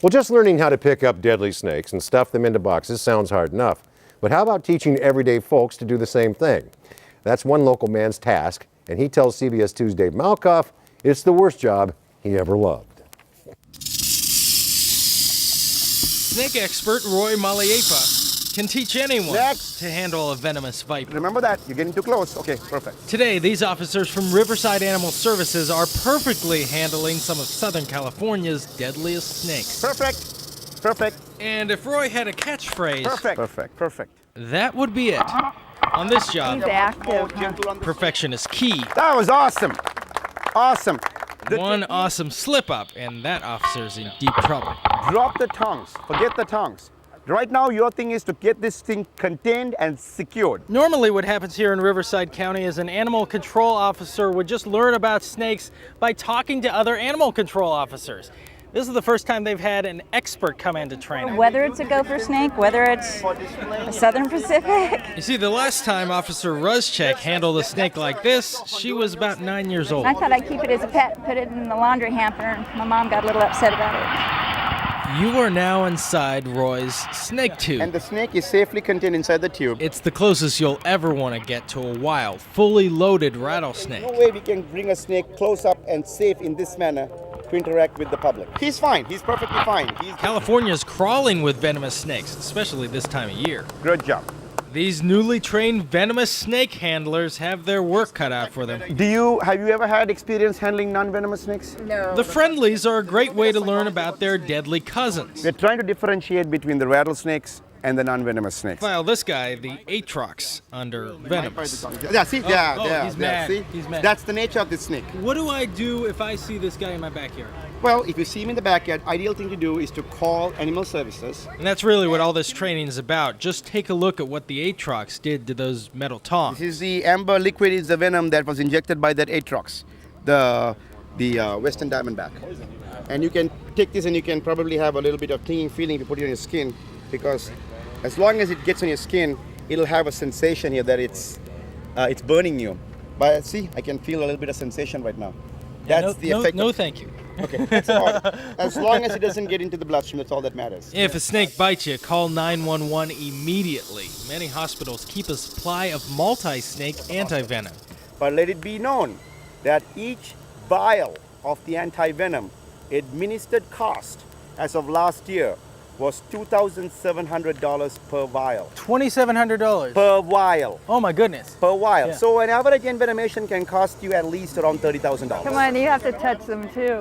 Well, just learning how to pick up deadly snakes and stuff them into boxes sounds hard enough. But how about teaching everyday folks to do the same thing? That's one local man's task, and he tells CBS 2's Dave Malkoff it's the worst job he ever loved. Snake expert Roy Maliepa can teach anyone to handle a venomous viper. Remember that, you're getting too close. Okay, perfect. Today, these officers from Riverside Animal Services are perfectly handling some of Southern California's deadliest snakes. Perfect, perfect. And if Roy had a catchphrase, Perfect, perfect, perfect. that would be it. On this job, He's active. perfection is key. That was awesome. Awesome. One awesome slip-up, and that officer's in deep trouble. Drop the tongues. Forget the tongues. Right now, your thing is to get this thing contained and secured. Normally what happens here in Riverside County is an animal control officer would just learn about snakes by talking to other animal control officers. This is the first time they've had an expert come in to train them. Whether it's a gopher snake, whether it's a Southern Pacific. You see, the last time Officer Ruzchek handled a snake like this, she was about 9 years old. I thought I'd keep it as a pet, put it in the laundry hamper, and my mom got a little upset about it. You are now inside Roy's snake tube. And the snake is safely contained inside the tube. It's the closest you'll ever want to get to a wild, fully loaded rattlesnake. No way we can bring a snake close up and safe in this manner to interact with the public. He's fine. He's perfectly fine. California's crawling with venomous snakes, especially this time of year. Good job. These newly trained venomous snake handlers have their work cut out for them. Have you ever had experience handling non-venomous snakes? No. The friendlies are a great way to learn about their deadly cousins. We're trying to differentiate between the rattlesnakes and the non-venomous snakes. Well, this guy, the Atrox, under venomous. Yeah, see? Yeah, he's mad. See? He's mad. That's the nature of this snake. What do I do if I see this guy in my backyard? Well, if you see him in the backyard, ideal thing to do is to call Animal Services. And that's really what all this training is about. Just take a look at what the Atrox did to those metal tongs. This is the amber liquid, is the venom that was injected by that Atrox, the Western Diamondback. And you can take this and you can probably have a little bit of tingling feeling if you put it on your skin, because as long as it gets on your skin, it'll have a sensation here that it's burning you. But see, I can feel a little bit of sensation right now. That's the effect. No, thank you. Okay, that's all. As long as it doesn't get into the bloodstream, that's all that matters. If a snake bites you, call 911 immediately. Many hospitals keep a supply of multi-snake antivenom. But let it be known that each vial of the anti-venom administered cost as of last year was $2,700 per vial. $2,700? Per vial. Oh my goodness. Per vial. Yeah. So an average envenomation can cost you at least around $30,000. Come on, you have to touch them too.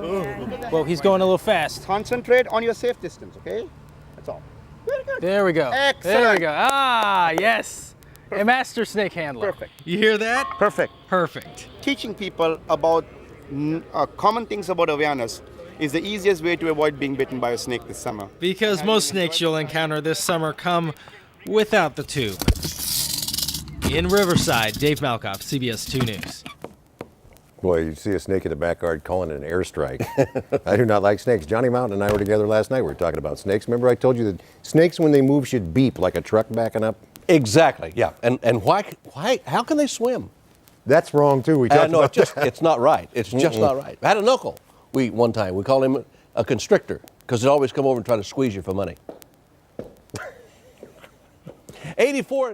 Well, he's going a little fast. Concentrate on your safe distance, okay? That's all. Very good. There we go. Excellent. There we go. Ah, yes. A master snake handler. Perfect. You hear that? Perfect. Perfect. Teaching people about common things about awareness is the easiest way to avoid being bitten by a snake this summer. Because most snakes you'll encounter this summer come without the tube. In Riverside, Dave Malkoff, CBS 2 News. Boy, you see a snake in the backyard calling it an airstrike. I do not like snakes. Johnny Mountain and I were together last night. We were talking about snakes. Remember I told you that snakes, when they move, should beep like a truck backing up? Exactly, yeah. And why, how can they swim? That's wrong, too. We talked No, about it's not right. It's just not right. I had an uncle, one time, we called him a constrictor, because he'd always come over and try to squeeze you for money. 84 and